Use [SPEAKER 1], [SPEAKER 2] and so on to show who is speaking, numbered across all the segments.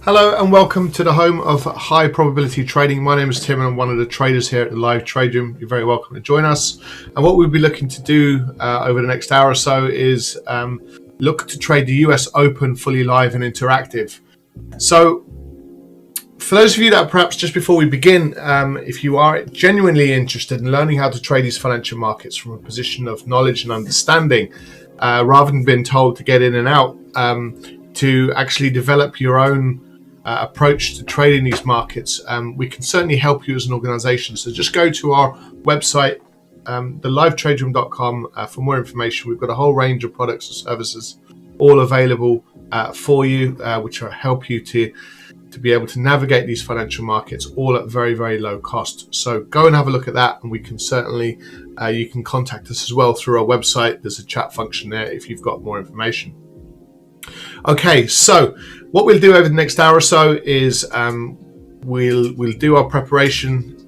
[SPEAKER 1] Hello and welcome to the home of high probability trading. My name is Tim and I'm one of the traders here at the live trade room. You're very welcome to join us. And what we'll be looking to do over the next hour or so is look to trade the US Open fully live and interactive. So for those of you that perhaps just before we begin, if you are genuinely interested in learning how to trade these financial markets from a position of knowledge and understanding, rather than being told to get in and out, to actually develop your own approach to trading these markets, we can certainly help you as an organization. So just go to our website, thelivetraderoom.com, for more information. We've got a whole range of products and services all available for you, which will help you to be able to navigate these financial markets all at very, very low cost. So go and have a look at that, and we can certainly, you can contact us as well through our website. There's a chat function there if you've got more information. Okay, so what we'll do over the next hour or so is we'll do our preparation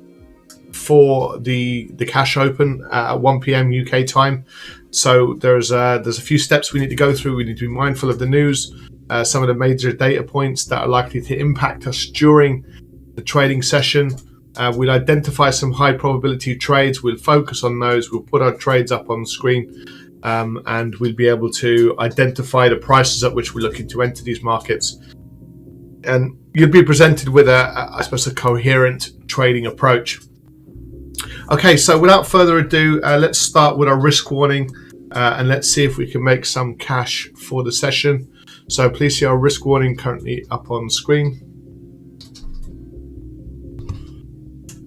[SPEAKER 1] for the cash open at 1 p.m. UK time. So there's a few steps we need to go through. We need to be mindful of the news, some of the major data points that are likely to impact us during the trading session. We'll identify some high probability trades. We'll focus on those. We'll put our trades up on the screen. And we'll be able to identify the prices at which we're looking to enter these markets. And you'll be presented with I suppose, a coherent trading approach. Okay, so without further ado, let's start with our risk warning and let's see if we can make some cash for the session. So please see our risk warning currently up on screen.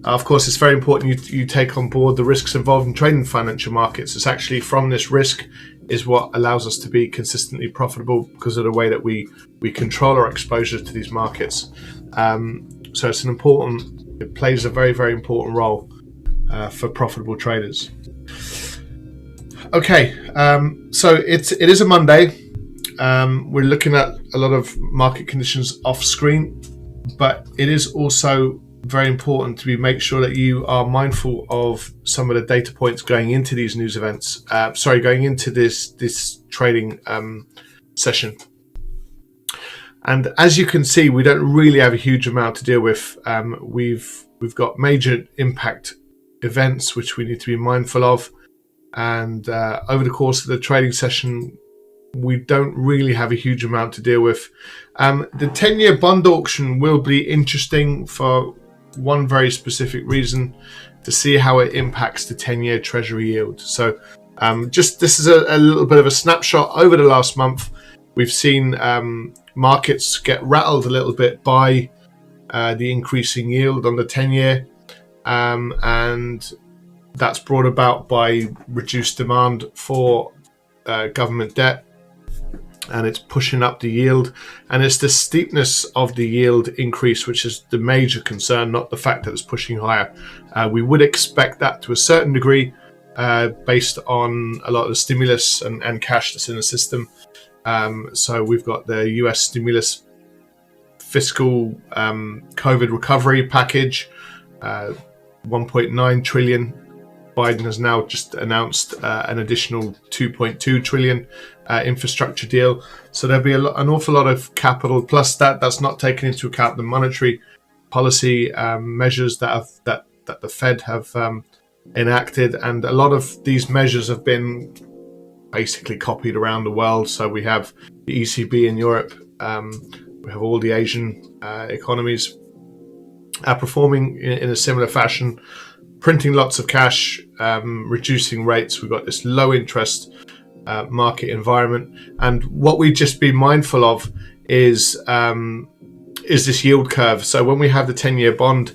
[SPEAKER 1] Of course, it's very important you take on board the risks involved in trading financial markets. It's actually from this risk is what allows us to be consistently profitable because of the way that we control our exposure to these markets. So it's it plays a very, very important role for profitable traders. Okay, so it is a Monday. We're looking at a lot of market conditions off screen, but it is also very important to make sure that you are mindful of some of the data points going into these news events. Going into this trading session. And as you can see, we don't really have a huge amount to deal with. We've got major impact events which we need to be mindful of, and over the course of the trading session, we don't really have a huge amount to deal with. The 10-year bond auction will be interesting for one very specific reason, to see how it impacts the 10-year treasury yield. So this is a little bit of a snapshot over the last month. We've seen markets get rattled a little bit by the increasing yield on the 10-year, and that's brought about by reduced demand for government debt, and it's pushing up the yield, and it's the steepness of the yield increase which is the major concern, not the fact that it's pushing higher. We would expect that to a certain degree based on a lot of the stimulus and cash that's in the system. So we've got the US stimulus fiscal COVID recovery package, 1.9 trillion. Biden has now just announced an additional 2.2 trillion infrastructure deal. So there'll be an awful lot of capital. Plus that's not taken into account the monetary policy measures that the Fed have enacted, and a lot of these measures have been basically copied around the world. So we have the ECB in Europe, we have all the Asian economies performing in a similar fashion, printing lots of cash, reducing rates. We've got this low interest market environment, and what we just be mindful of is this yield curve. So when we have the 10-year bond,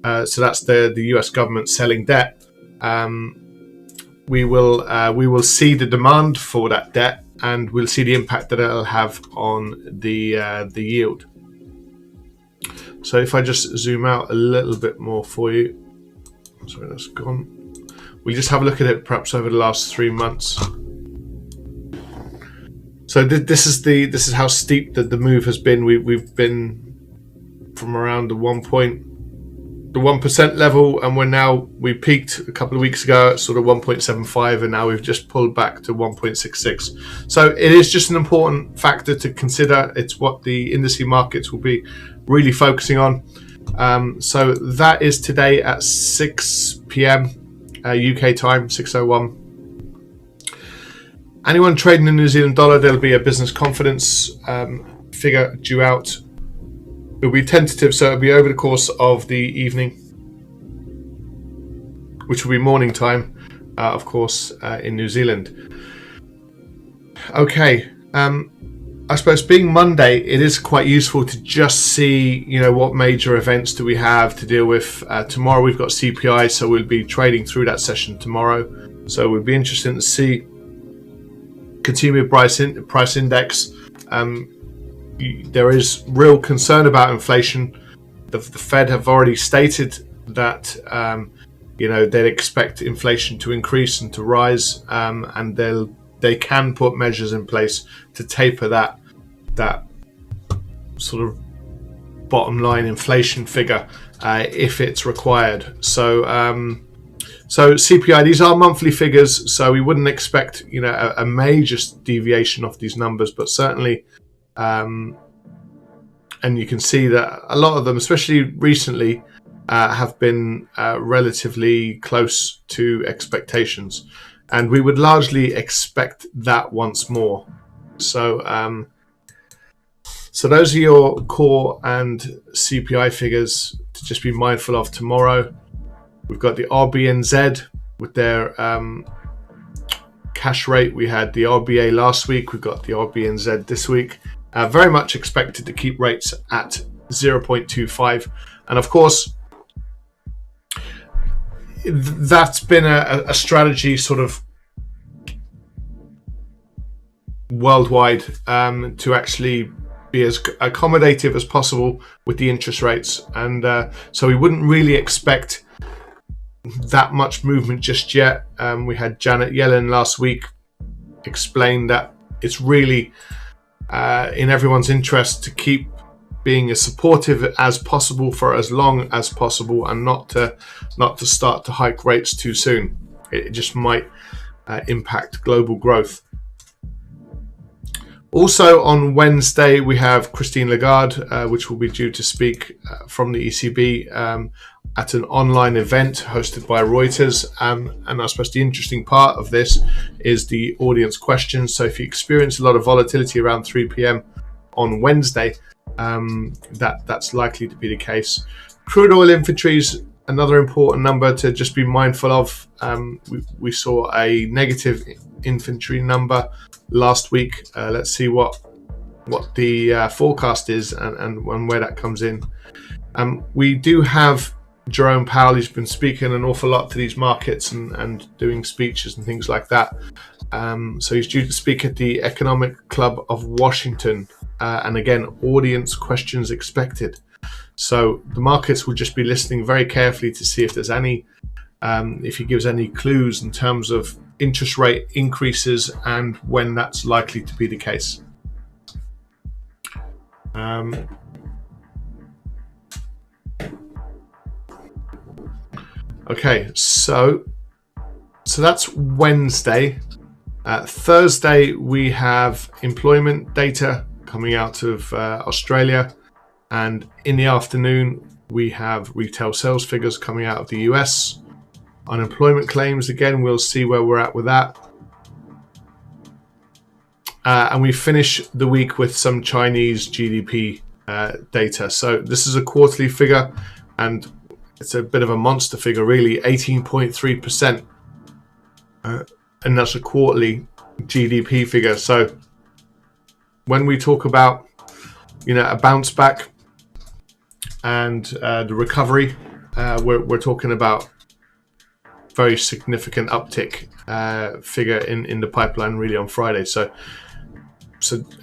[SPEAKER 1] so that's the US government selling debt, we will see the demand for that debt, and we'll see the impact that it'll have on the yield. So if I just zoom out a little bit more for you. Sorry, that's gone. We just have a look at it perhaps over the last 3 months. So this is how steep the move has been. We've been from around the 1.1 the 1% level, and we peaked a couple of weeks ago at sort of 1.75, and now we've just pulled back to 1.66. So it is just an important factor to consider. It's what the indice markets will be really focusing on. So that is today at 6 p.m. UK time, 6:01. Anyone trading in New Zealand dollar, there'll be a business confidence figure due out. It'll be tentative, so it'll be over the course of the evening, which will be morning time, of course, in New Zealand. Okay, I suppose being Monday, it is quite useful to just see, what major events do we have to deal with. Tomorrow we've got CPI, so we'll be trading through that session tomorrow. So it would be interesting to see consumer price index. There is real concern about inflation. The Fed have already stated that they'd expect inflation to increase and to rise, and they can put measures in place to taper that sort of bottom line inflation figure if it's required. So CPI, these are monthly figures, so we wouldn't expect a major deviation off these numbers, but certainly. And you can see that a lot of them, especially recently, have been relatively close to expectations, and we would largely expect that once more. So those are your core and CPI figures to just be mindful of tomorrow. We've got the RBNZ with their cash rate. We had the RBA last week. We've got the RBNZ this week. Very much expected to keep rates at 0.25. And of course, that's been a strategy sort of worldwide to actually be as accommodative as possible with the interest rates. And so we wouldn't really expect that much movement just yet. We had Janet Yellen last week explain that it's really in everyone's interest to keep being as supportive as possible for as long as possible, and not to start to hike rates too soon. It just might impact global growth. Also on Wednesday we have Christine Lagarde, which will be due to speak from the ECB at an online event hosted by Reuters. And I suppose the interesting part of this is the audience questions. So if you experience a lot of volatility around 3 p.m. on Wednesday, that's likely to be the case. Crude oil inventories, another important number to just be mindful of. We saw a negative inventory number last week. Let's see what the forecast is and where that comes in. We do have Jerome Powell. He's been speaking an awful lot to these markets and doing speeches and things like that. So he's due to speak at the Economic Club of Washington. And again, audience questions expected. So the markets will just be listening very carefully to see if there's any, if he gives any clues in terms of interest rate increases and when that's likely to be the case. Okay, so that's Wednesday. Thursday we have employment data coming out of Australia, and in the afternoon we have retail sales figures coming out of the US. Unemployment claims, again, we'll see where we're at with that. And we finish the week with some Chinese GDP data. So this is a quarterly figure, and it's a bit of a monster figure, really, 18.3%. And that's a quarterly GDP figure. So when we talk about, a bounce back and the recovery, we're talking about very significant uptick figure in the pipeline really on Friday. So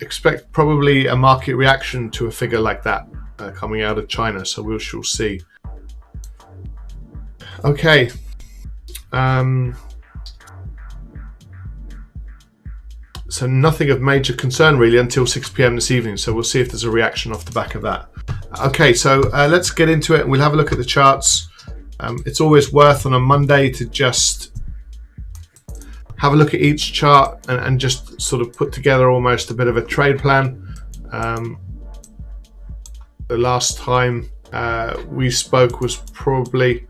[SPEAKER 1] expect probably a market reaction to a figure like that coming out of China. So we shall see. Okay. So nothing of major concern really until 6 p.m. this evening. So we'll see if there's a reaction off the back of that. Okay, so let's get into it and we'll have a look at the charts. It's always worth on a Monday to just have a look at each chart and just sort of put together almost a bit of a trade plan. The last time we spoke was probably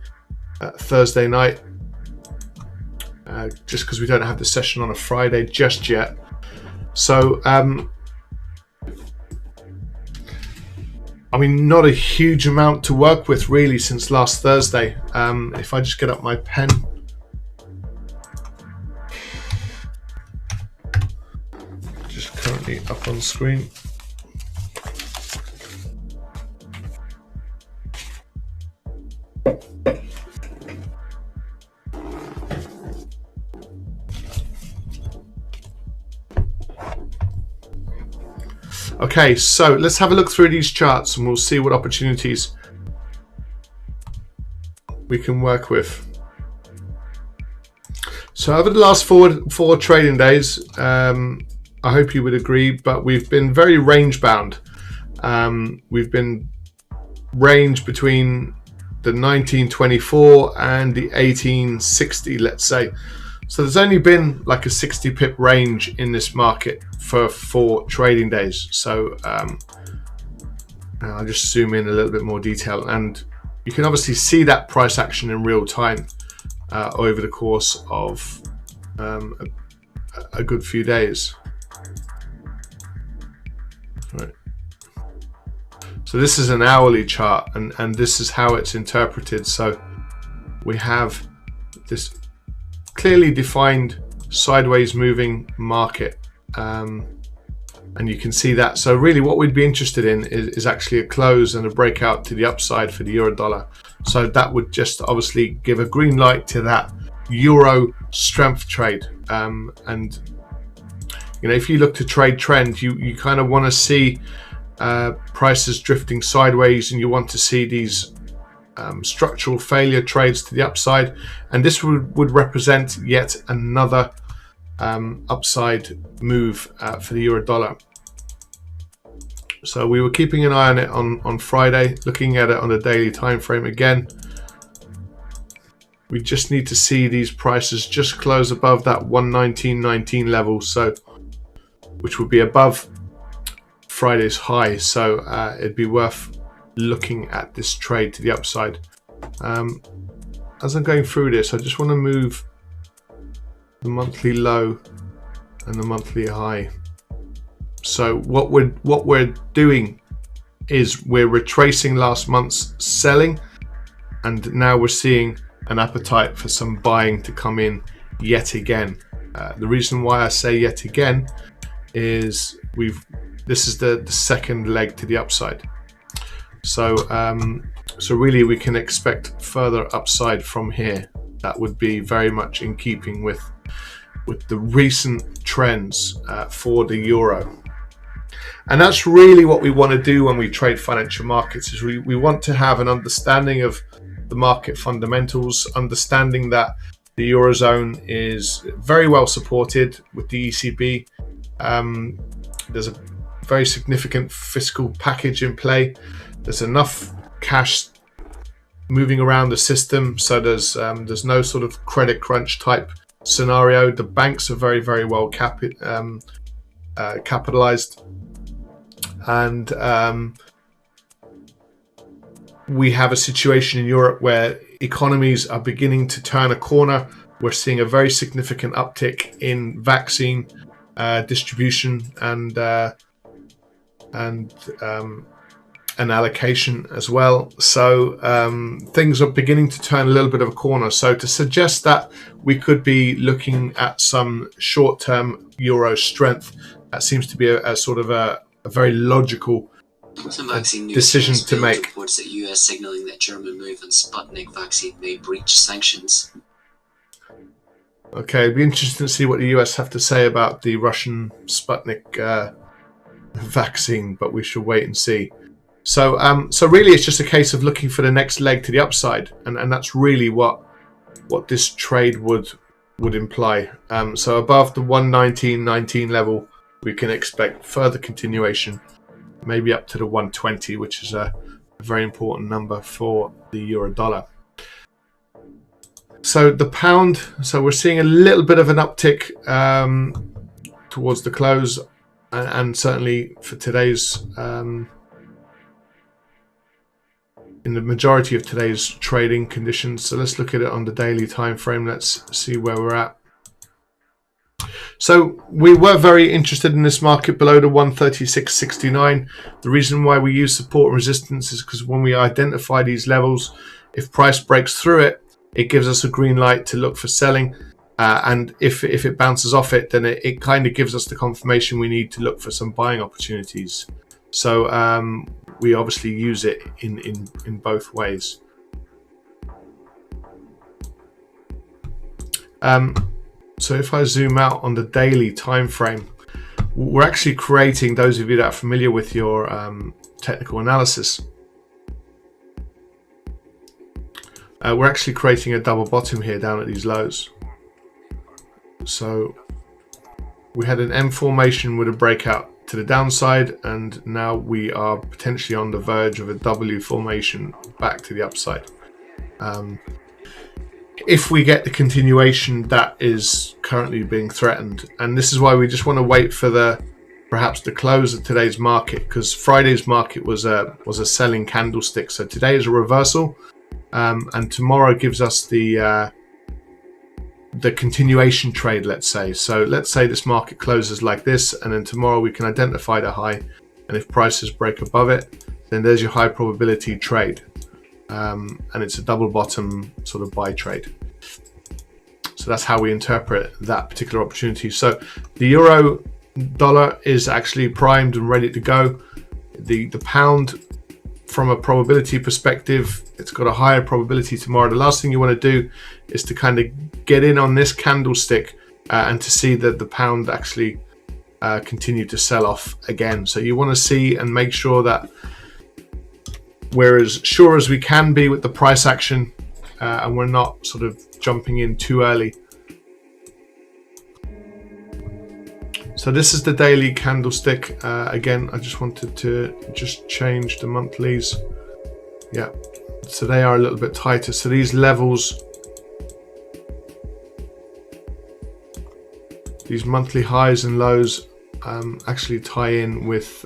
[SPEAKER 1] Thursday night, just because we don't have the session on a Friday just yet. So I mean, not a huge amount to work with really since last Thursday. If I just get up my pen. Just currently up on screen. Okay, so let's have a look through these charts and we'll see what opportunities we can work with. So over the last four trading days, I hope you would agree, but we've been very range bound. We've been range between the 1924 and the 1860, let's say. So there's only been like a 60 pip range in this market for 4 trading days. So I'll just zoom in a little bit more detail, and you can obviously see that price action in real time over the course of a good few days. Right. So this is an hourly chart, and this is how it's interpreted. So we have this clearly defined sideways moving market, and you can see that. So really what we'd be interested in is actually a close and a breakout to the upside for the euro dollar. So that would just obviously give a green light to that euro strength trade. And you know, if you look to trade trend, you kind of want to see prices drifting sideways, and you want to see these structural failure trades to the upside, and this would represent yet another upside move for the euro dollar. So we were keeping an eye on it on Friday, looking at it on a daily time frame again. We just need to see these prices just close above that 119.19 level, so which would be above Friday's high. So it'd be worth looking at this trade to the upside. As I'm going through this, I just want to move the monthly low and the monthly high. So what we're doing is we're retracing last month's selling, and now we're seeing an appetite for some buying to come in yet again. The reason why I say yet again is this is the second leg to the upside. So so really we can expect further upside from here. That would be very much in keeping with the recent trends for the euro. And that's really what we want to do when we trade financial markets, is we want to have an understanding of the market fundamentals, understanding that the Eurozone is very well supported with the ECB. There's a very significant fiscal package in play. There's enough cash moving around the system, so there's no sort of credit crunch type scenario. The banks are very, very well capitalized, and we have a situation in Europe where economies are beginning to turn a corner. We're seeing a very significant uptick in vaccine distribution and allocation as well. So things are beginning to turn a little bit of a corner. So to suggest that we could be looking at some short-term euro strength, that seems to be a sort of a very logical decision to make.
[SPEAKER 2] Reports that US signaling that German move on Sputnik vaccine may breach sanctions.
[SPEAKER 1] Okay, it'd be interesting to see what the US have to say about the Russian Sputnik vaccine, but we shall wait and see. So so really it's just a case of looking for the next leg to the upside, and that's really what this trade would imply. So above the 119.19 level, we can expect further continuation, maybe up to the 120, which is a a very important number for the euro dollar. So the pound, so we're seeing a little bit of an uptick towards the close, and certainly for today's in the majority of today's trading conditions. So let's look at it on the daily time frame. Let's see where we're at. So we were very interested in this market below the 136.69. The reason why we use support and resistance is because when we identify these levels, if price breaks through it, it gives us a green light to look for selling. And if it bounces off it, then it kind of gives us the confirmation we need to look for some buying opportunities. So we obviously use it in both ways. So if I zoom out on the daily time frame, we're actually creating, those of you that are familiar with your technical analysis, we're actually creating a double bottom here down at these lows. So we had an M formation with a breakout to the downside, and now we are potentially on the verge of a W formation back to the upside. If we get the continuation that is currently being threatened, and this is why we just want to wait for perhaps the close of today's market, because Friday's market was a selling candlestick. So today is a reversal, and tomorrow gives us the continuation trade, let's say. So let's say this market closes like this, and then tomorrow we can identify the high, and if prices break above it, then there's your high probability trade, and it's a double bottom sort of buy trade. So that's how we interpret that particular opportunity. So the euro dollar is actually primed and ready to go. The pound, from a probability perspective, it's got a higher probability tomorrow. The last thing you want to do is to kind of get in on this candlestick and to see that the pound actually continue to sell off again. So you want to see and make sure that we're as sure as we can be with the price action, and we're not sort of jumping in too early. So this is the daily candlestick. Again, I just wanted to just change the monthlies. Yeah, so they are a little bit tighter. So these levels, these monthly highs and lows actually tie in with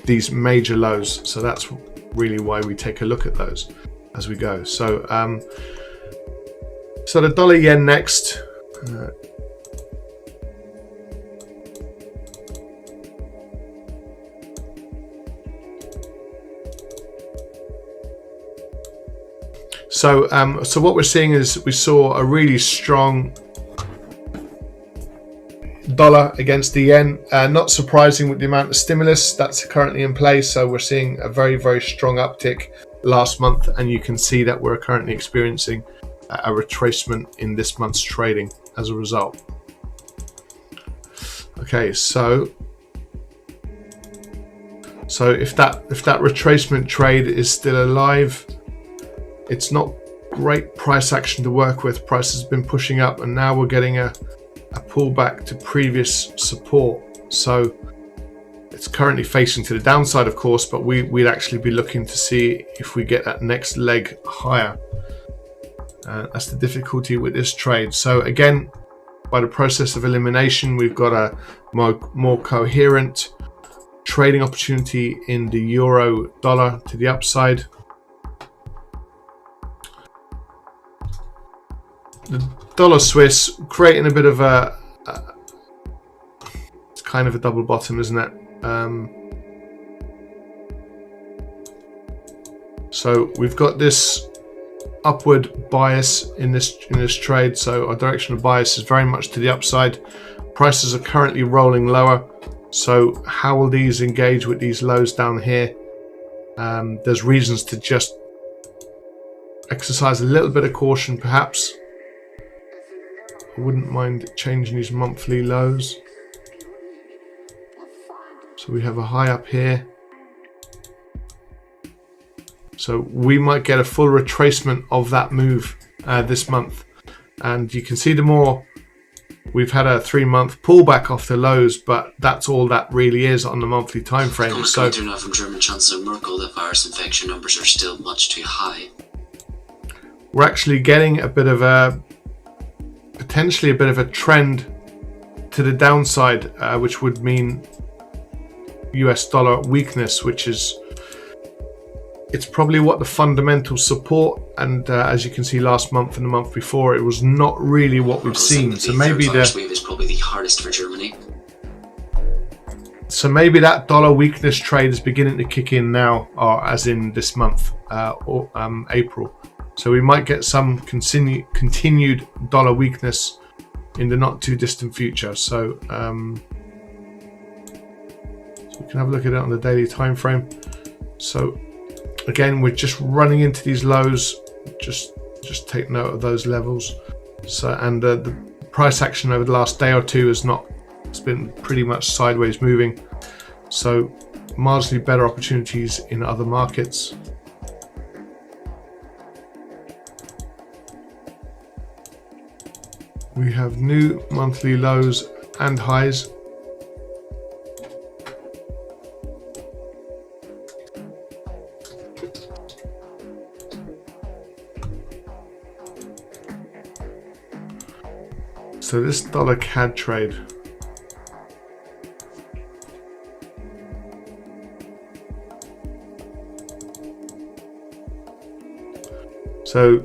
[SPEAKER 1] these major lows. So that's really why we take a look at those as we go. So so the dollar yen next. So what we're seeing is we saw a really strong dollar against the yen. Not surprising with the amount of stimulus that's currently in place. So we're seeing a very, very strong uptick last month, and you can see that we're currently experiencing a retracement in this month's trading as a result. Okay, so if that retracement trade is still alive, it's not great price action to work with. Price has been pushing up, and now we're getting a pullback to previous support. So it's currently facing to the downside, of course, but we'd actually be looking to see if we get that next leg higher. That's the difficulty with this trade. So again, by the process of elimination, we've got a more coherent trading opportunity in the euro dollar to the upside. The dollar Swiss creating a bit of it's kind of a double bottom, isn't it? So we've got this upward bias in this trade. So our direction of bias is very much to the upside. Prices are currently rolling lower. So how will these engage with these lows down here? There's reasons to just exercise a little bit of caution, perhaps. I wouldn't mind changing these monthly lows. So we have a high up here. So we might get a full retracement of that move this month. And you can see the more We've had a 3-month pullback off the lows, but that's all that really is on the monthly time frame.
[SPEAKER 2] So coming now from German Chancellor Merkel that virus infection numbers are still much too high.
[SPEAKER 1] We're actually getting a bit of a, potentially a bit of a trend to the downside, which would mean US dollar weakness, which is, it's probably what the fundamentals support, and as you can see last month and the month before, it was not really what we've seen. So maybe
[SPEAKER 2] the wave is probably the hardest for Germany.
[SPEAKER 1] So maybe that dollar weakness trade is beginning to kick in now, or as in this month, or April. So we might get some continued dollar weakness in the not too distant future. So we can have a look at it on the daily time frame. So again, we're just running into these lows. Just take note of those levels. So, and the price action over the last day or two has not, it's been pretty much sideways moving. So marginally better opportunities in other markets. We have new monthly lows and highs. So this dollar CAD trade, so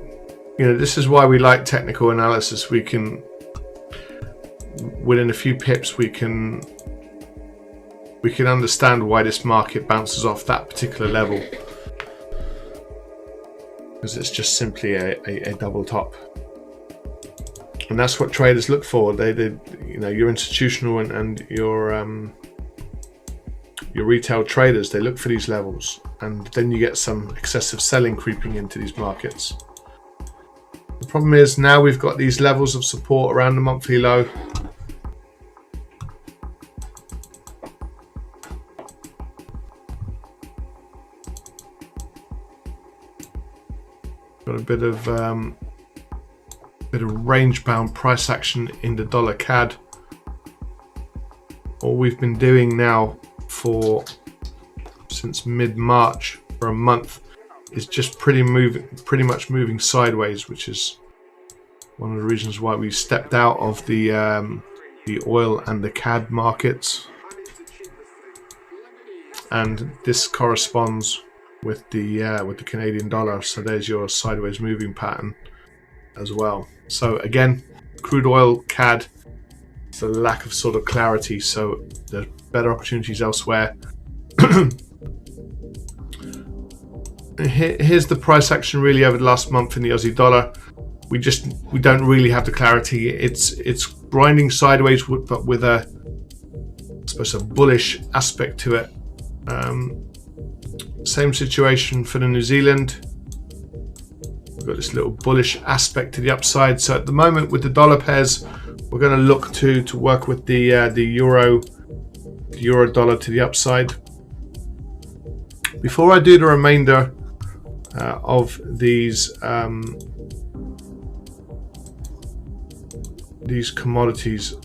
[SPEAKER 1] this is why we like technical analysis. We can, within a few pips, we can understand why this market bounces off that particular level, because it's just simply a double top. And that's what traders look for. They your institutional and your retail traders, they look for these levels, and then you get some excessive selling creeping into these markets. The problem is now we've got these levels of support around the monthly low. Got a bit of range-bound price action in the dollar CAD. All we've been doing now since mid-March for a month is just pretty much moving sideways, which is one of the reasons why we stepped out of the oil and the CAD markets. And this corresponds with the Canadian dollar. So there's your sideways moving pattern as well. So again, crude oil, CAD, it's a lack of sort of clarity, so there's better opportunities elsewhere. Here's the price action really over the last month in the Aussie dollar. We don't really have the clarity. It's grinding sideways, but with I suppose a bullish aspect to it. Same situation for the New Zealand. We've got this little bullish aspect to the upside. So at the moment with the dollar pairs, we're going to look to work with the euro dollar to the upside. Before I do the remainder of these commodities,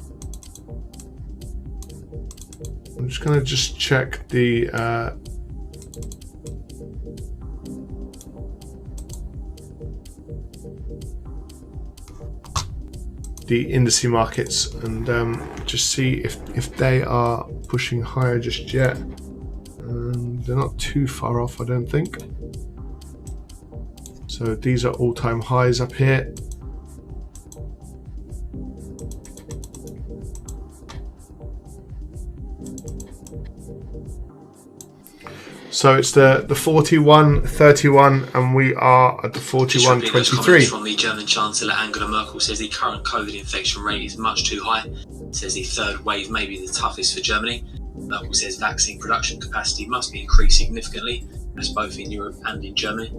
[SPEAKER 1] I'm just going to check the indice markets and just see if they are pushing higher just yet. They're not too far off, I don't think. So these are all-time highs up here. So it's the 41.31 and we are at the 41.23.
[SPEAKER 2] From the German Chancellor Angela Merkel says the current COVID infection rate is much too high. Says the third wave may be the toughest for Germany. Merkel says vaccine production capacity must be increased significantly, as both in Europe and in Germany.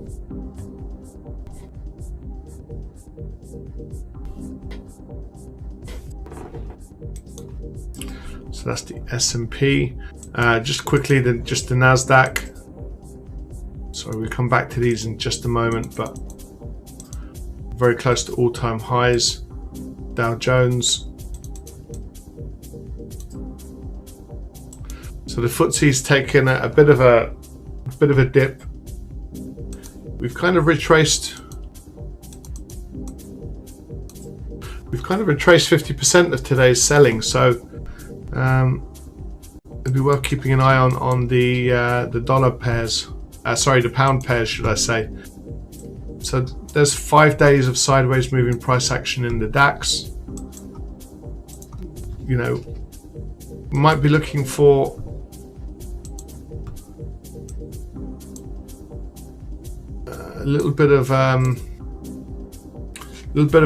[SPEAKER 1] So that's the S&P. Just quickly, the Nasdaq. Sorry, we'll come back to these in just a moment, but very close to all-time highs. Dow Jones So the FTSE's taken a bit of a dip. We've kind of retraced 50% of today's selling, so it'd be worth keeping an eye on the dollar pairs. Sorry, the pound pairs, should I say. So there's 5 days of sideways moving price action in the DAX. You know, might be looking for a little bit of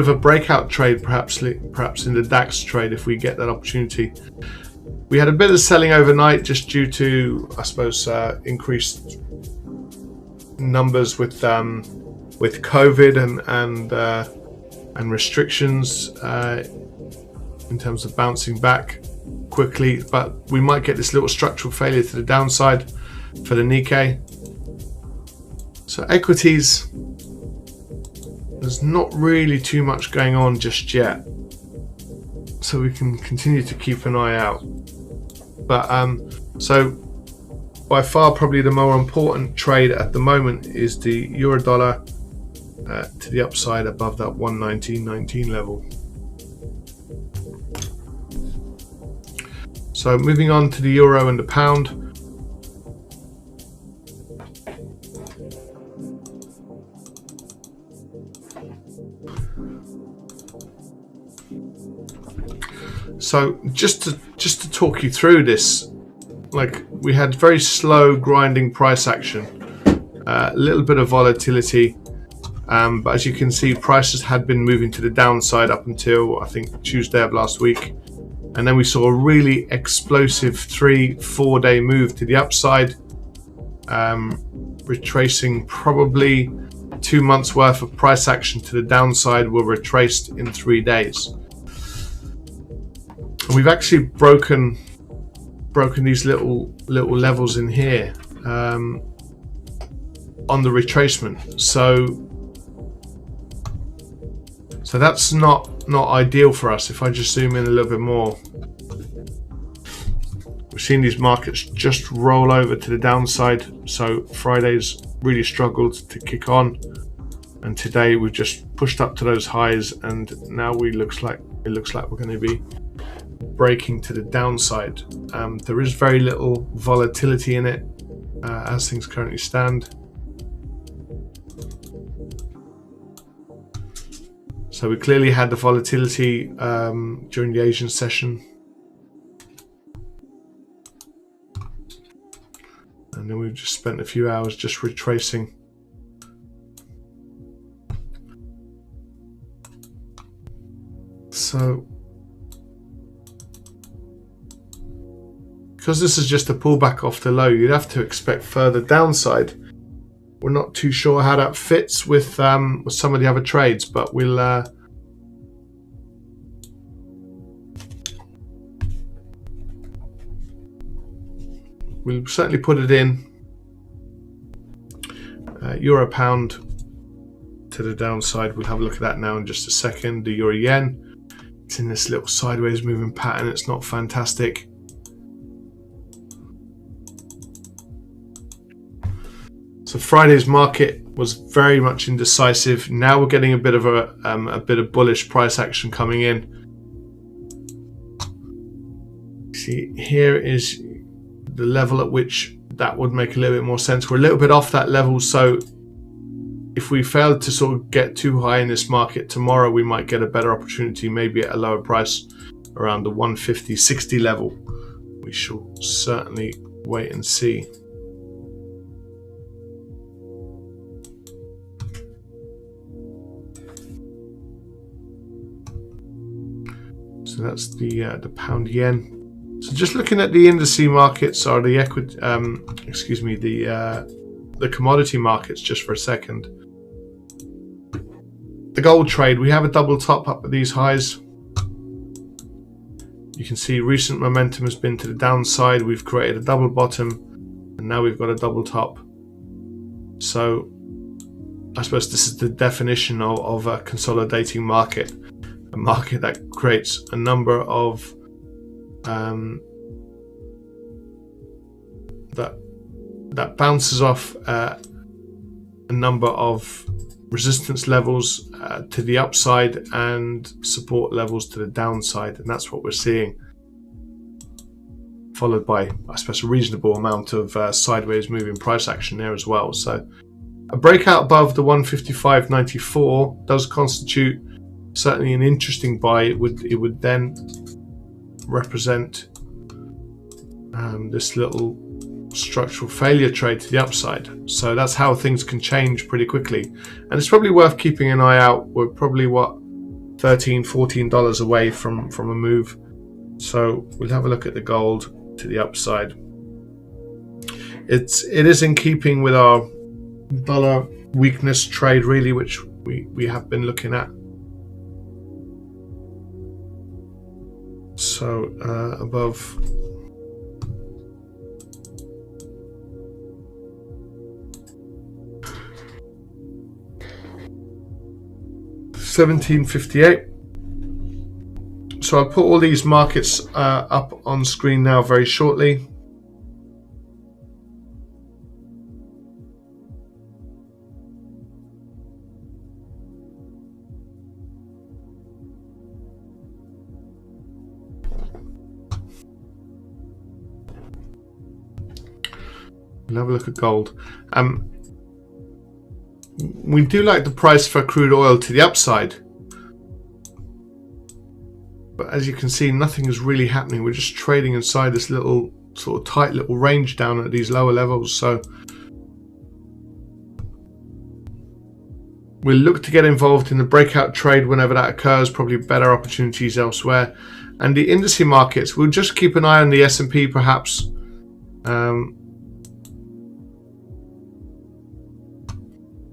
[SPEAKER 1] a breakout trade, perhaps in the DAX trade, if we get that opportunity. We had a bit of selling overnight just due to, I suppose, increased numbers with COVID and restrictions in terms of bouncing back quickly. But we might get this little structural failure to the downside for the Nikkei. So equities, there's not really too much going on just yet, so we can continue to keep an eye out. But so by far probably the more important trade at the moment is the euro dollar to the upside above that 119.19 level. So moving on to the euro and the pound. So just to talk you through this, like, we had very slow grinding price action, a little bit of volatility, but as you can see, prices had been moving to the downside up until I think Tuesday of last week, and then we saw a really explosive 3-4 day move to the upside, retracing probably 2 months worth of price action to the downside were retraced in 3 days. And we've actually broken these little levels in here on the retracement. So that's not ideal for us. If I just zoom in a little bit more, we've seen these markets just roll over to the downside. So Friday's really struggled to kick on, and today we've just pushed up to those highs, and now it looks like we're going to be breaking to the downside. There is very little volatility in it as things currently stand. So we clearly had the volatility during the Asian session, and then we've just spent a few hours just retracing. So because this is just a pullback off the low, you'd have to expect further downside. We're not too sure how that fits with some of the other trades, but we'll certainly put it in. Euro pound to the downside, we'll have a look at that now in just a second. The euro yen, it's in this little sideways moving pattern. It's not fantastic. So Friday's market was very much indecisive. Now we're getting a bit of bullish price action coming in. See, here is the level at which that would make a little bit more sense. We're a little bit off that level, so if we fail to sort of get too high in this market tomorrow, we might get a better opportunity, maybe at a lower price around the 150.60 level. We shall certainly wait and see. So that's the pound yen. So just looking at the indices markets, or the the commodity markets just for a second. The gold trade, we have a double top up at these highs. You can see recent momentum has been to the downside. We've created a double bottom, and now we've got a double top. So I suppose this is the definition of a consolidating market. A market that creates a number of that bounces off a number of resistance levels to the upside and support levels to the downside, and that's what we're seeing, followed by, I suppose, a reasonable amount of sideways moving price action there as well. So a breakout above the 155.94 does constitute certainly an interesting buy. It would then represent this little structural failure trade to the upside. So that's how things can change pretty quickly, and it's probably worth keeping an eye out. We're probably $13-14 away from a move, so we'll have a look at the gold to the upside. It is in keeping with our dollar weakness trade, really, which we have been looking at. So above 1758. So I'll put all these markets up on screen now very shortly. We'll have a look at gold. We do like the price for crude oil to the upside, but as you can see, nothing is really happening. We're just trading inside this little sort of tight little range down at these lower levels. So we'll look to get involved in the breakout trade whenever that occurs. Probably better opportunities elsewhere. And the indices markets, we'll just keep an eye on the S&P perhaps.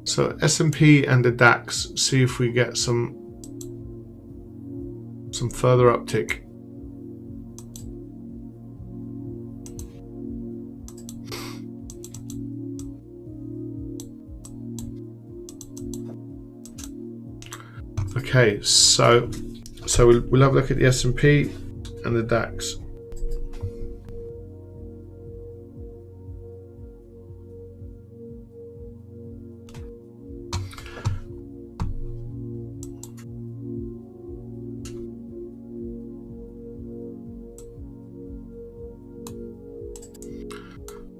[SPEAKER 1] So S&P and the DAX, see if we get some further uptick. Okay, so we'll have a look at the S&P and the DAX.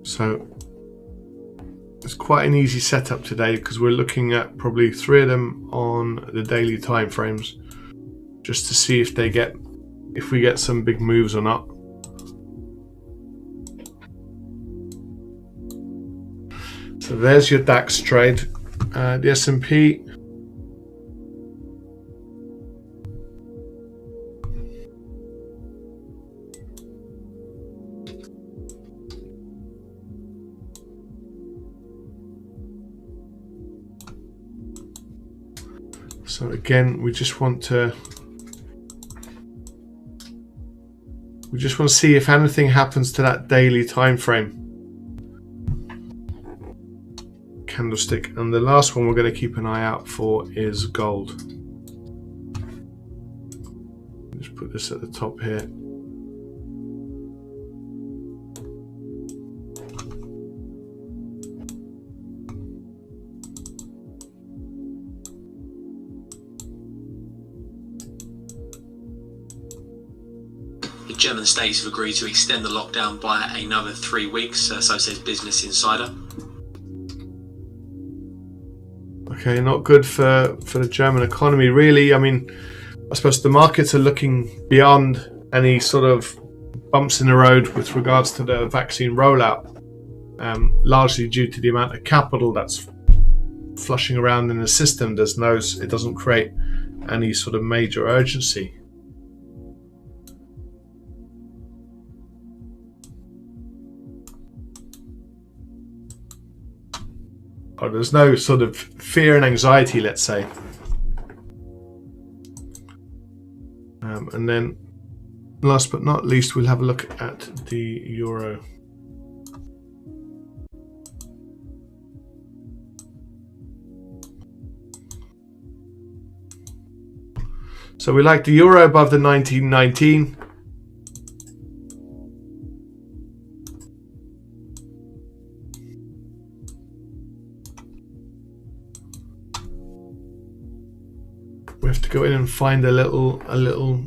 [SPEAKER 1] So it's quite an easy setup today because we're looking at probably 3 of them on the daily time frames, just to see if we get some big moves or not. So there's your DAX trade. The S&P. So again, we just want to see if anything happens to that daily time frame candlestick. And the last one we're going to keep an eye out for is gold. Just put this at the top here.
[SPEAKER 2] The German states have agreed to extend the lockdown by another 3 weeks, so says Business Insider.
[SPEAKER 1] Okay, not good for the German economy, really. I mean, I suppose the markets are looking beyond any sort of bumps in the road with regards to the vaccine rollout, largely due to the amount of capital that's flushing around in the system. It doesn't create any sort of major urgency. Or there's no sort of fear and anxiety, let's say. And then last but not least, we'll have a look at the euro. So we like the euro above the 1919. we have to go in and find a little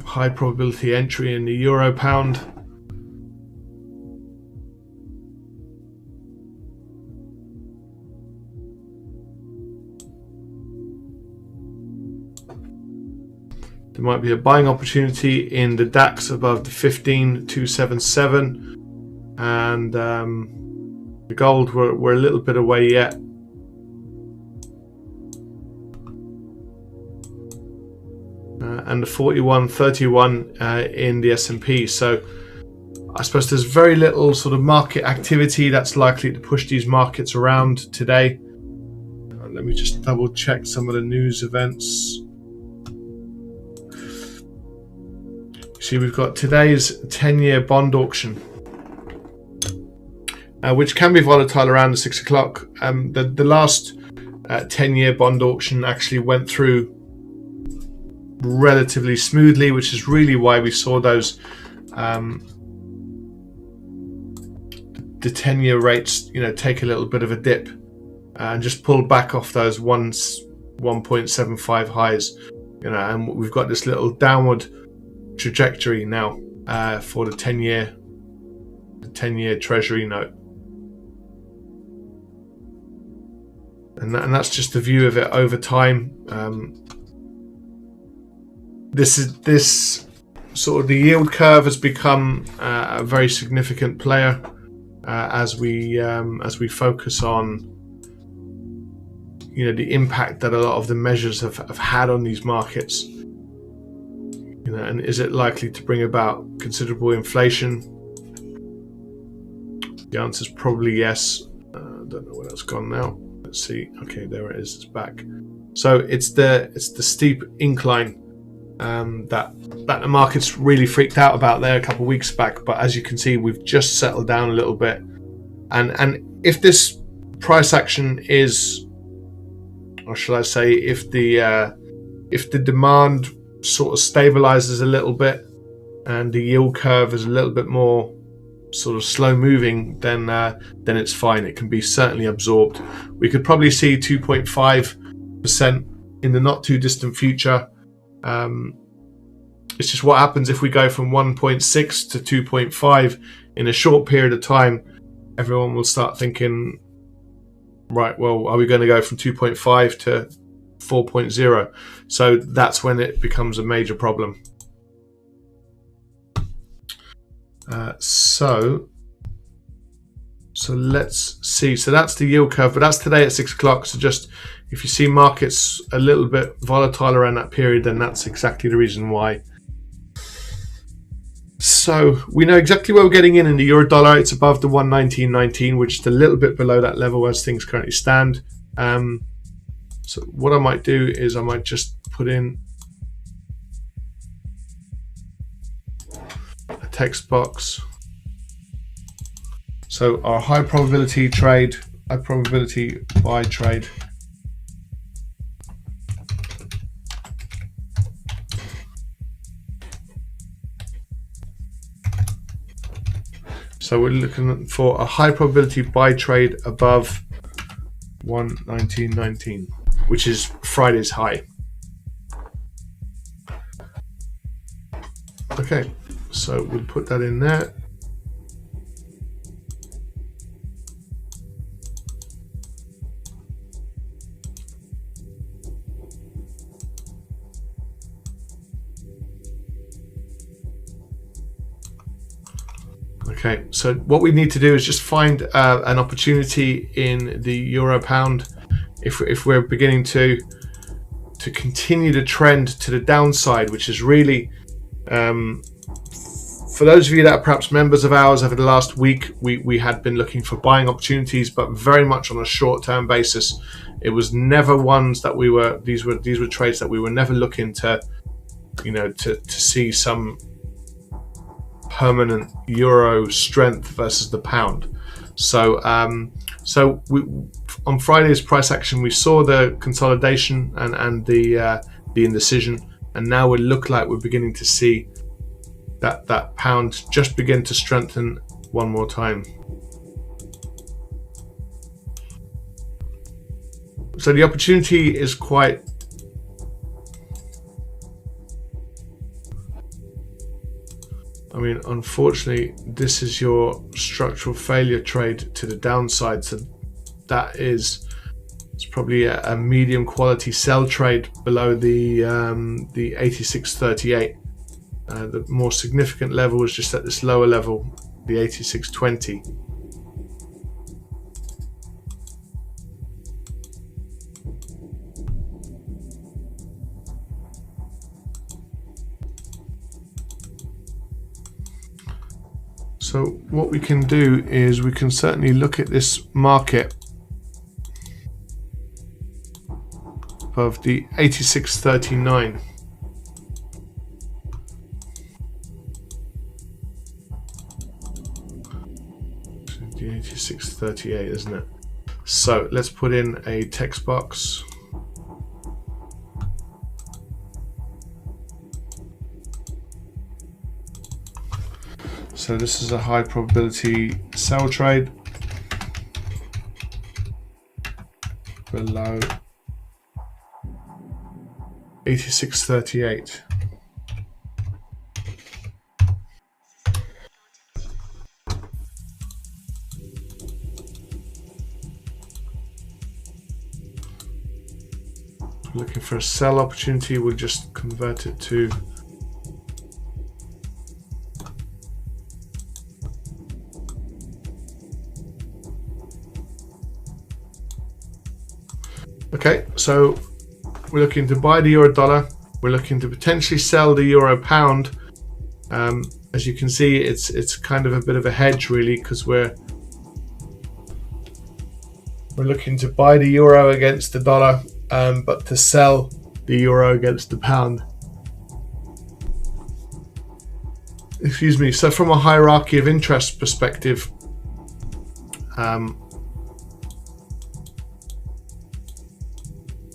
[SPEAKER 1] high probability entry in the euro pound. There might be a buying opportunity in the DAX above the 15,277, and the gold we're a little bit away yet. And the 41.31 in the S&P. So I suppose there's very little sort of market activity that's likely to push these markets around today. Let me just double check some of the news events. See, we've got today's 10-year bond auction, which can be volatile around the 6 o'clock. The last 10-year bond auction actually went through relatively smoothly, which is really why we saw those the 10-year rates, take a little bit of a dip and just pull back off those 1.75 highs, and we've got this little downward trajectory now for the 10-year Treasury note, and that's just the view of it over time. This sort of the yield curve has become a very significant player as we focus on the impact that a lot of the measures have had on these markets. And is it likely to bring about considerable inflation? The answer is probably yes. I don't know where that's gone now. Let's see. Okay, there it is. It's back. So it's the steep incline that the market's really freaked out about there a couple of weeks back. But as you can see, we've just settled down a little bit. And if this price action is, or should I say, if the demand sort of stabilizes a little bit and the yield curve is a little bit more sort of slow moving, then it's fine. It can be certainly absorbed. We could probably see 2.5% in the not too distant future. It's just what happens if we go from 1.6 to 2.5 in a short period of time. Everyone will start thinking, right, well, are we going to go from 2.5 to 4.0? So that's when it becomes a major problem. So let's see. So that's the yield curve, but that's today at 6 o'clock. So just if you see markets a little bit volatile around that period, then that's exactly the reason why. So we know exactly where we're getting in the euro dollar. It's above the 119.19, which is a little bit below that level as things currently stand. So what I might do is I might just put in a text box. So our high probability buy trade. So we're looking for a high probability buy trade above 119.19, which is Friday's high. Okay, so we'll put that in there. Okay, so what we need to do is just find an opportunity in the euro pound. If we're beginning to continue the trend to the downside, which is really, for those of you that are perhaps members of ours over the last week, we had been looking for buying opportunities, but very much on a short-term basis. It was never ones that these were trades that we were never looking to, to see some permanent euro strength versus the pound. So on Friday's price action, we saw the consolidation and the indecision, and now it look like we're beginning to see that pound just begin to strengthen one more time. So the opportunity is quite I mean, unfortunately, this is your structural failure trade to the downside. So that is, it's probably a medium quality sell trade below the 86.38. The more significant level is just at this lower level, the 86.20. So what we can do is we can certainly look at this market above the 86.39. The 86.38, isn't it? So let's put in a text box. So this is a high probability sell trade below 86.38. Looking for a sell opportunity, we'll just convert it to okay, so we're looking to buy the euro dollar. We're looking to potentially sell the euro pound. As you can see, it's kind of a bit of a hedge really, because we're looking to buy the euro against the dollar, but to sell the euro against the pound. Excuse me. So from a hierarchy of interest perspective,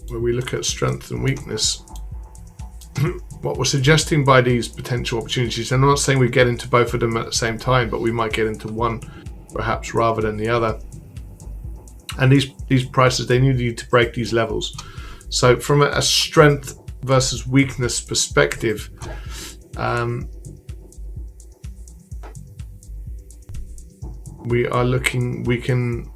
[SPEAKER 1] where we look at strength and weakness, what we're suggesting by these potential opportunities, and I'm not saying we get into both of them at the same time, but we might get into one perhaps rather than the other. And these prices, they need to break these levels. So from a strength versus weakness perspective, we are looking, we can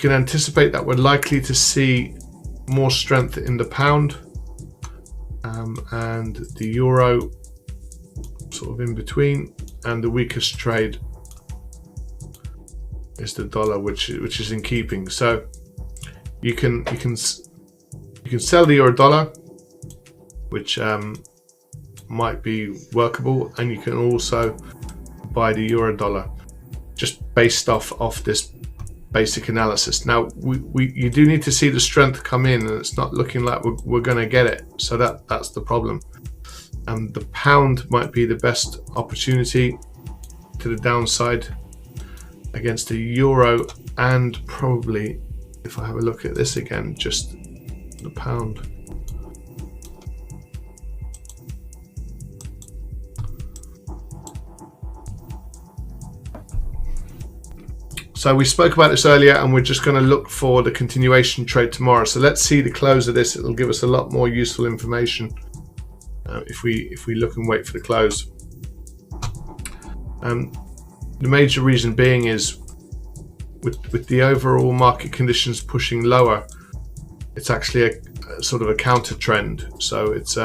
[SPEAKER 1] anticipate that we're likely to see more strength in the pound, and the euro sort of in between, and the weakest trade is the dollar, which is in keeping. So you can sell the euro dollar, which might be workable, and you can also buy the euro dollar just based off this basic analysis. Now you do need to see the strength come in, and it's not looking like we're going to get it. So that's the problem. The pound might be the best opportunity to the downside against the euro, and probably, if I have a look at this again, just the pound. So we spoke about this earlier, and we're just going to look for the continuation trade tomorrow. So let's see the close of this. It'll give us a lot more useful information if we look and wait for the close. The major reason being is with the overall market conditions pushing lower, it's actually a sort of a counter trend. So it's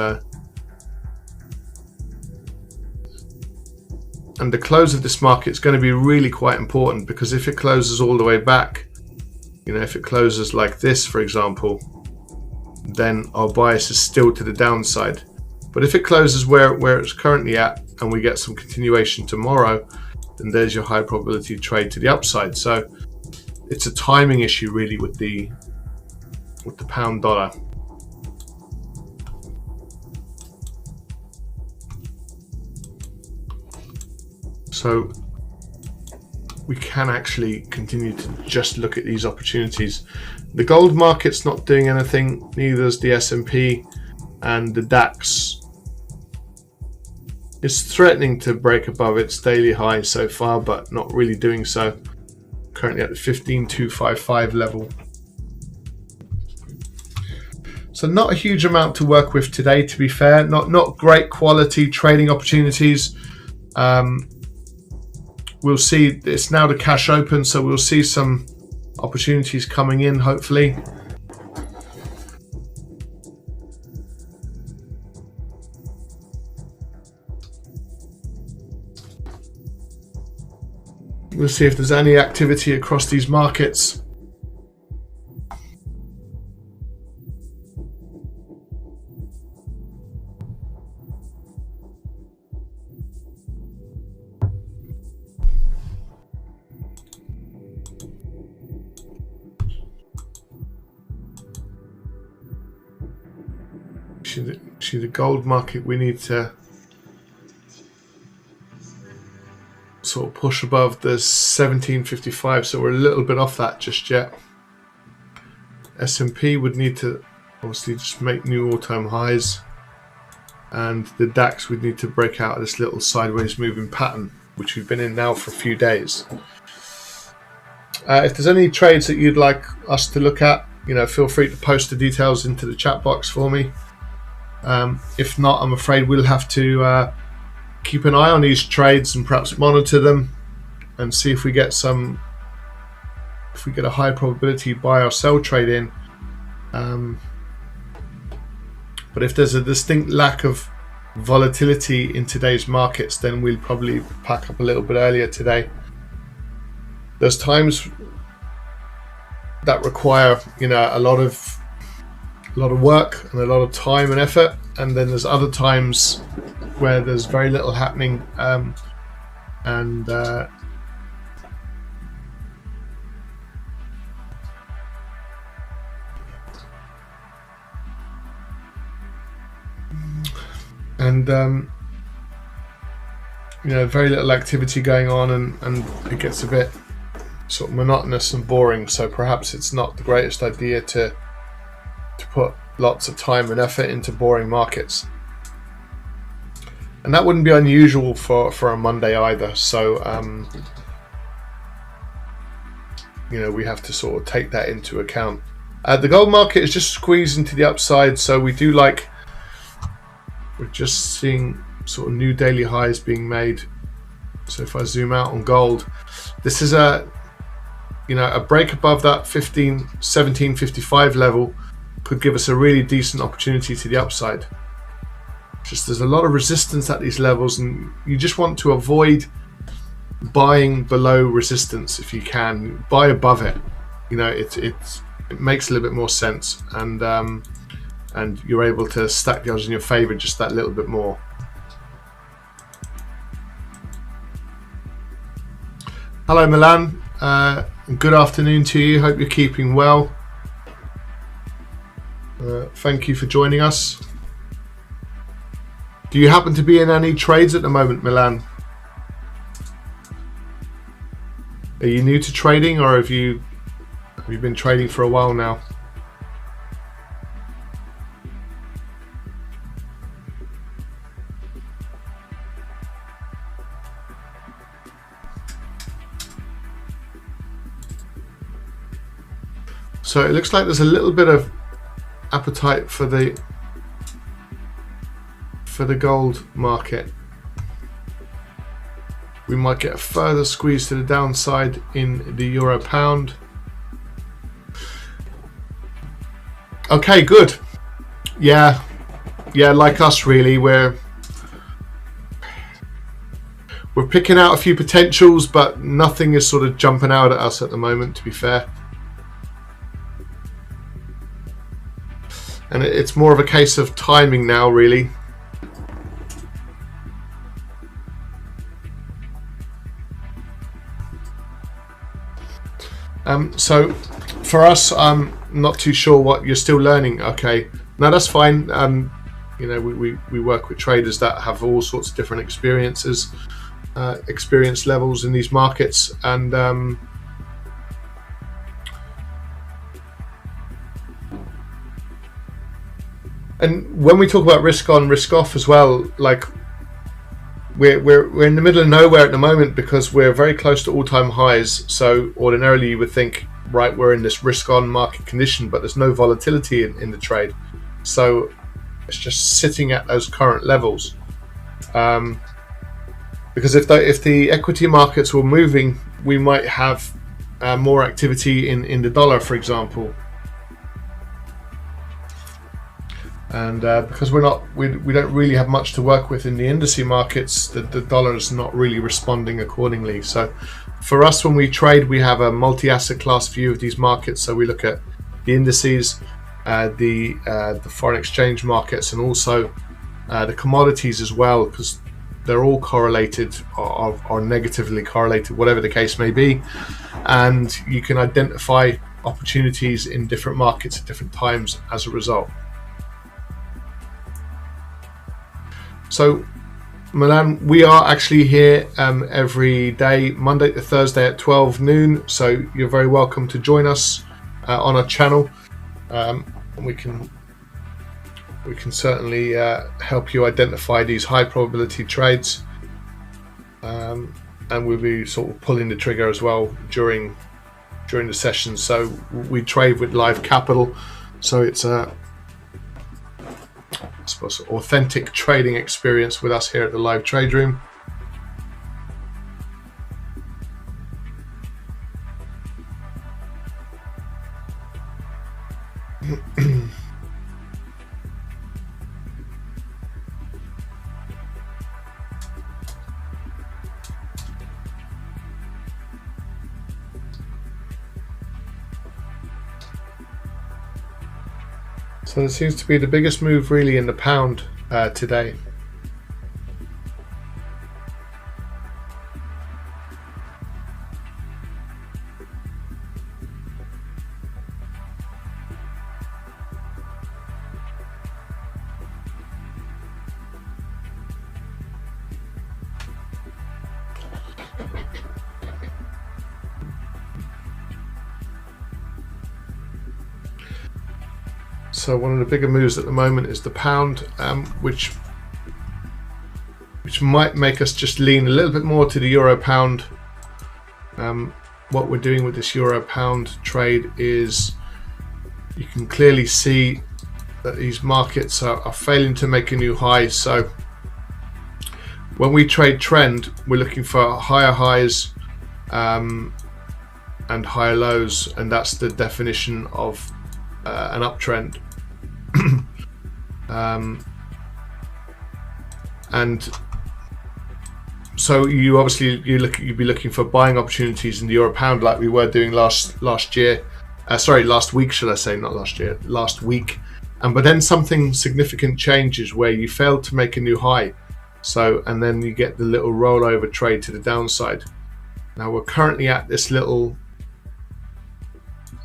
[SPEAKER 1] and the close of this market is going to be really quite important, because if it closes all the way back, if it closes like this, for example, then our bias is still to the downside. But if it closes where it's currently at, and we get some continuation tomorrow, then there's your high probability trade to the upside. So it's a timing issue really with the pound dollar. So we can actually continue to just look at these opportunities. The gold market's not doing anything, neither is the S&P, and the DAX is threatening to break above its daily high so far, but not really doing so. Currently at the 15,255 level. So not a huge amount to work with today, to be fair. Not great quality trading opportunities. We'll see. It's now the cash open, so we'll see some opportunities coming in, hopefully. We'll see if there's any activity across these markets. See the gold market, we need to sort of push above the 1755, so we're a little bit off that just yet. S&P would need to obviously just make new all-time highs, and the DAX would need to break out of this little sideways moving pattern which we've been in now for a few days. If there's any trades that you'd like us to look at, feel free to post the details into the chat box for me. If not, I'm afraid we'll have to keep an eye on these trades and perhaps monitor them and see if we get a high probability buy or sell trade in. But if there's a distinct lack of volatility in today's markets, then we'll probably pack up a little bit earlier today. There's times that require a lot of work and a lot of time and effort, and then there's other times where there's very little happening, and very little activity going on, and it gets a bit sort of monotonous and boring. So perhaps it's not the greatest idea to put lots of time and effort into boring markets, and that wouldn't be unusual for a Monday either. So we have to sort of take that into account. The gold market is just squeezing to the upside, so we're just seeing sort of new daily highs being made. So if I zoom out on gold, this is a break above that 1755 level could give us a really decent opportunity to the upside. Just there's a lot of resistance at these levels, and you just want to avoid buying below resistance if you can. Buy above it. It makes a little bit more sense, and you're able to stack the odds in your favor just that little bit more. Hello Milan, good afternoon to you. Hope you're keeping well. Thank you for joining us. Do you happen to be in any trades at the moment, Milan? Are you new to trading, or have you been trading for a while now? So it looks like there's a little bit of appetite for the gold market. We might get a further squeeze to the downside in the euro pound. Okay, good. Yeah, like us really, we're picking out a few potentials, but nothing is sort of jumping out at us at the moment, to be fair. And it's more of a case of timing now, really. So for us, I'm not too sure what you're still learning. Okay, no, that's fine. We work with traders that have all sorts of different experience levels in these markets, and when we talk about risk on, risk off as well, like we're in the middle of nowhere at the moment because we're very close to all-time highs. So ordinarily you would think, right, we're in this risk on market condition, but there's no volatility in the trade. so it's just sitting at those current levels. Because if the equity markets were moving, we might have more activity in the dollar, for example. And because we don't really have much to work with in the indices markets, the dollar is not really responding accordingly. So for us, when we trade, we have a multi-asset class view of these markets. So we look at the indices, the foreign exchange markets, and also the commodities as well, because they're all correlated or negatively correlated, whatever the case may be. And you can identify opportunities in different markets at different times as a result. So Milan, we are actually here every day, Monday to Thursday at 12 noon. So you're very welcome to join us on our channel. We can certainly help you identify these high probability trades, and we'll be sort of pulling the trigger as well during the session. So we trade with live capital, so it's a I suppose authentic trading experience with us here at the live trade room. So it seems to be the biggest move really in the pound today. So one of the bigger moves at the moment is the pound, which might make us just lean a little bit more to the euro pound. What we're doing with this euro pound trade is you can clearly see that these markets are failing to make a new high. So when we trade trend, we're looking for higher highs and higher lows, and that's the definition of an uptrend. And so you obviously you'd be looking for buying opportunities in the euro pound like we were doing last week, should I say, not last year, last week. But then something significant changes where you failed to make a new high, and then you get the little rollover trade to the downside. Now we're currently at this little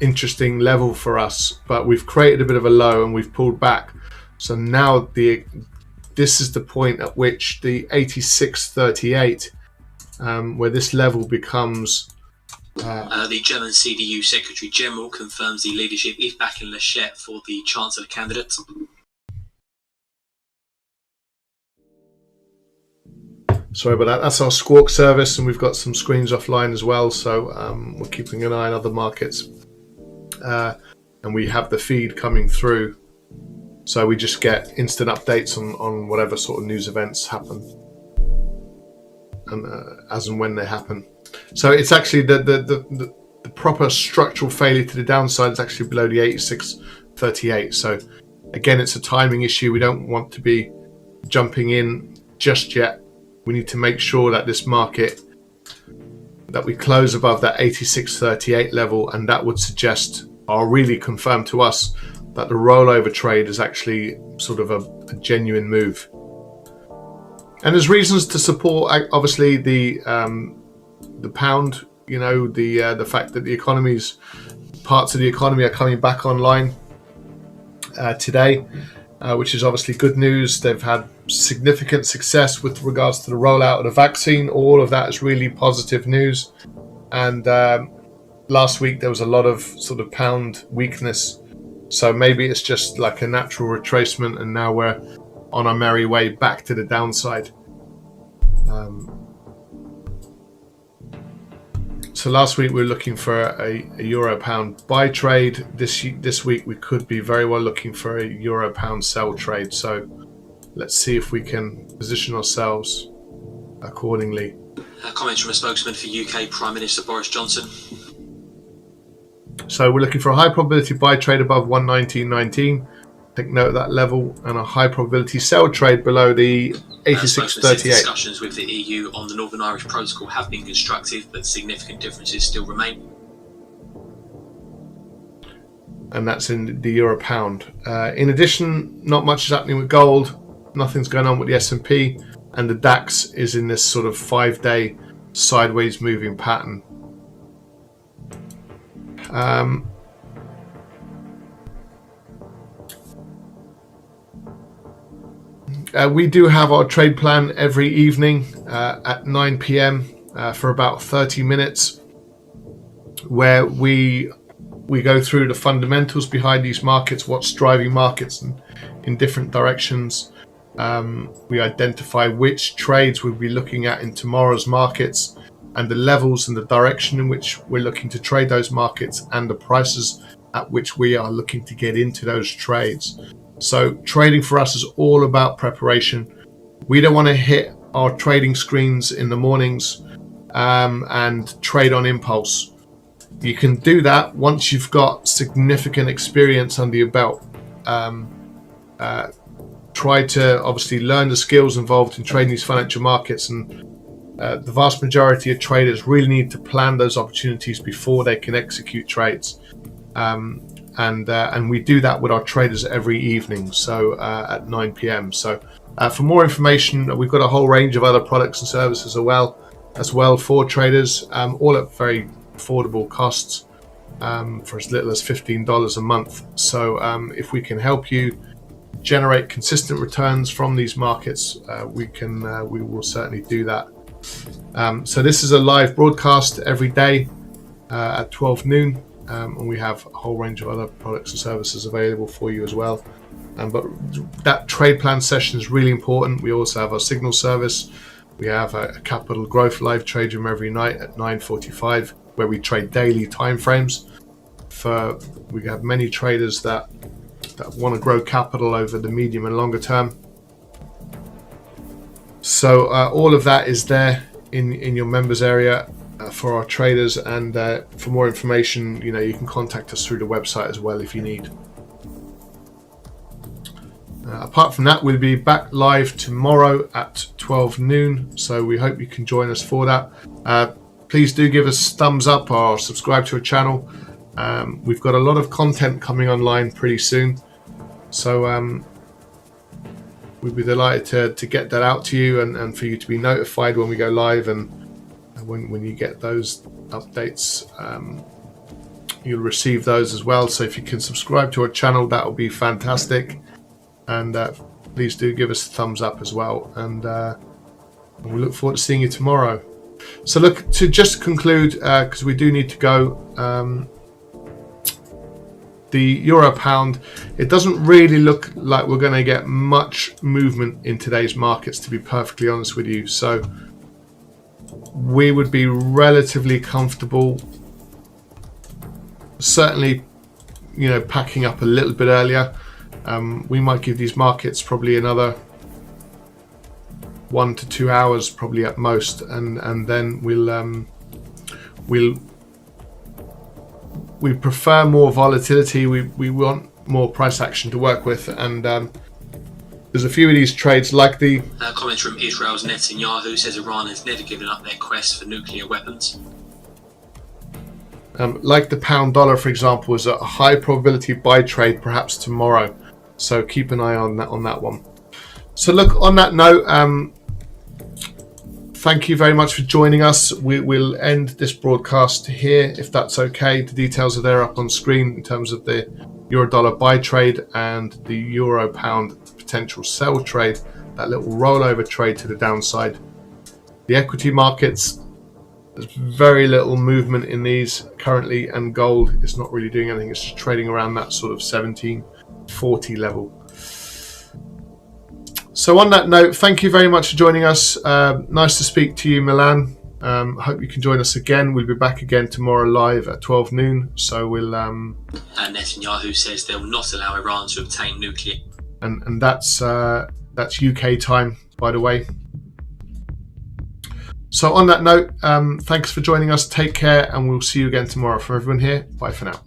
[SPEAKER 1] interesting level for us, but we've created a bit of a low and we've pulled back. So now this is the point at which the 86.38, where this level becomes
[SPEAKER 2] the German CDU Secretary General confirms the leadership is backing Laschet for the Chancellor candidate.
[SPEAKER 1] Sorry about that. That's our Squawk service, and we've got some screens offline as well, so we're keeping an eye on other markets. And we have the feed coming through, so we just get instant updates on whatever sort of news events happen, and as and when they happen. So it's actually the proper structural failure to the downside is actually below the 86.38. So again, it's a timing issue. We don't want to be jumping in just yet. We need to make sure that this market, that we close above that 86.38 level, and that would suggest, or really confirm to us, that the rollover trade is actually sort of a genuine move. And there's reasons to support, obviously, the pound. You know, the fact that the parts of the economy are coming back online today, which is obviously good news. They've had significant success with regards to the rollout of the vaccine. All of that is really positive news. And last week there was a lot of sort of pound weakness, so maybe it's just like a natural retracement, and now we're on our merry way back to the So last week we were looking for a euro pound buy trade. This week we could be very well looking for a euro pound sell trade. So let's see if we can position ourselves accordingly.
[SPEAKER 2] Comments from a spokesman for UK Prime Minister Boris Johnson.
[SPEAKER 1] So we're looking for a high probability buy trade above 119.19. Take note of that level, and a high probability sell trade below the 86.38.
[SPEAKER 2] Discussions with the EU on the Northern Irish Protocol have been constructive, but significant differences still remain.
[SPEAKER 1] And that's in the euro pound. In addition, not much is happening with gold. Nothing's going on with the S&P, and the DAX is in this sort of 5-day sideways moving pattern. We do have our trade plan every evening at 9 p.m. For about 30 minutes, where we go through the fundamentals behind these markets, what's driving markets in different directions. We identify which trades we'll be looking at in tomorrow's markets, and the levels and the direction in which we're looking to trade those markets, and the prices at which we are looking to get into those trades. So trading for us is all about preparation. We don't want to hit our trading screens in the mornings and trade on impulse. You can do that once you've got significant experience under your belt. Try to obviously learn the skills involved in trading these financial markets, and the vast majority of traders really need to plan those opportunities before they can execute trades. And we do that with our traders every evening, so at 9 p.m. So for more information, we've got a whole range of other products and services as well for traders, all at very affordable costs, for as little as $15 a month. So if we can help you generate consistent returns from these markets, we will certainly do that. So this is a live broadcast every day at 12 noon. And we have a whole range of other products and services available for you as well. But that trade plan session is really important. We also have our signal service. We have a capital growth live trade room every night at 9:45, where we trade daily timeframes. We have many traders that want to grow capital over the medium and longer term. So all of that is there in your members area for our traders, and for more information, you can contact us through the website as well if you need. Apart from that, we'll be back live tomorrow at 12 noon, so we hope you can join us for that. Please do give us thumbs up or subscribe to our channel. We've got a lot of content coming online pretty soon, so we'd be delighted to get that out to you, and for you to be notified when we go live, and when you get those updates, you'll receive those as well. So if you can subscribe to our channel, that will be fantastic, and please do give us a thumbs up as well, and we look forward to seeing you tomorrow. So look, to just conclude, because we do need to go, the euro pound, it doesn't really look like we're going to get much movement in today's markets, to be perfectly honest with you. So we would be relatively comfortable, certainly, packing up a little bit earlier. We might give these markets probably another 1 to 2 hours, probably at most, and then we prefer more volatility. We want more price action to work with, and there's a few of these trades like the
[SPEAKER 2] comments from Israel's Netanyahu says Iran has never given up their quest for nuclear weapons.
[SPEAKER 1] Like the pound dollar, for example, is a high probability buy trade perhaps tomorrow. So keep an eye on that one. So look, on that note, thank you very much for joining us. We'll end this broadcast here, if that's okay. The details are there up on screen in terms of the euro dollar buy trade and the euro pound potential sell trade, that little rollover trade to the downside. The equity markets, there's very little movement in these currently, and gold is not really doing anything. It's just trading around that sort of 1740 level. So on that note, thank you very much for joining us. Nice to speak to you, Milan. Hope you can join us again. We'll be back again tomorrow live at 12 noon. So we'll.
[SPEAKER 2] And Netanyahu says they'll not allow Iran to obtain nuclear.
[SPEAKER 1] And that's UK time, by the way. So on that note, thanks for joining us. Take care, and we'll see you again tomorrow. For everyone here, bye for now.